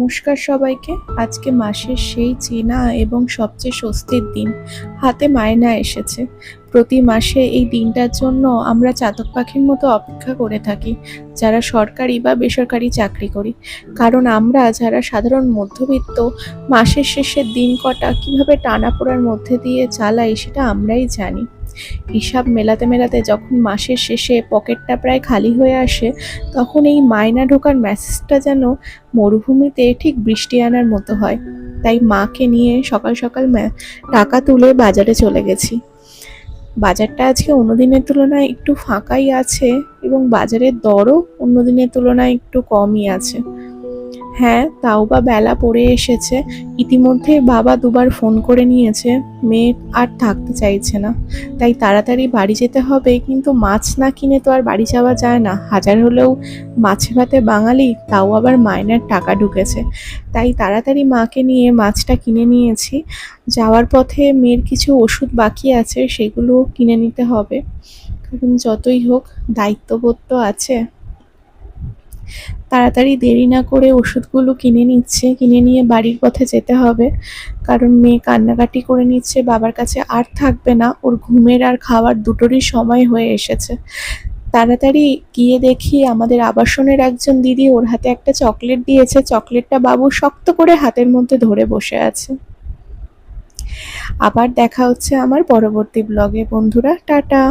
নমস্কার সবাইকে। আজকে মাসের সেই চেনা এবং সবচেয়ে স্বস্তির দিন, হাতে মাইনা এসেছে। প্রতি মাসে এই দিনটার জন্য আমরা চাতক পাখির মতো অপেক্ষা করে থাকি, যারা সরকারি বা বেসরকারি চাকরি করি। কারণ আমরা যারা সাধারণ মধ্যবিত্ত, মাসের শেষের দিন কটা কিভাবে টানাপোড়ার মধ্যে দিয়ে চালাই সেটা আমরাই জানি। হিসাব মেলাতে মেলাতে যখন মাসের শেষে পকেটটা প্রায় খালি হয়ে আসে, তখন এই মাইনা ঢোকার মেসেজটা যেন মরুভূমিতে ঠিক বৃষ্টি আনার মতো হয়। তাই মাকে নিয়ে সকাল সকাল টাকা তুলে বাজারে চলে গেছি। বাজারটা আজকে অন্য দিনের তুলনায় একটু ফাঁকাই আছে এবং বাজারের দরও অন্য দিনের তুলনায় একটু কমই আছে। হ্যাঁ, তাও বা বেলা পড়ে এসেছে। ইতিমধ্যে বাবা দুবার ফোন করে নিয়েছে, মেয়ে আর থাকতে চাইছে না, তাই তাড়াতাড়ি বাড়ি যেতে হবে। কিন্তু মাছ না কিনে তো আর বাড়ি যাওয়া যায় না। হাজার হলেও মাছে ভাতে বাঙালি, তাও আবার মাইনের টাকা ঢুকেছে। তাই তাড়াতাড়ি মাকে নিয়ে মাছটা কিনে নিয়েছি। যাওয়ার পথে মেয়ের কিছু ওষুধ বাকি আছে, সেগুলো কিনে নিতে হবে। কারণ যতই হোক দায়িত্ববোধ তো আছে। তাড়াতাড়ি দেরি না করে ওষুধগুলো কিনে নিয়ে বাড়ির পথে যেতে হবে। কারণ মেয়ে কান্নাকাটি করে নিচ্ছে, বাবার কাছে আর থাকবে না। ওর ঘুমের আর খাওয়ার দুটোরই সময় হয়ে এসেছে। তাড়াতাড়ি গিয়ে দেখি আমাদের আবাসনের একজন দিদি ওর হাতে একটা চকলেট দিয়েছে। চকলেটটা বাবু শক্ত করে হাতের মধ্যে ধরে বসে আছে। আবার দেখা হচ্ছে আমার পরবর্তী ব্লগে। বন্ধুরা, টাটা।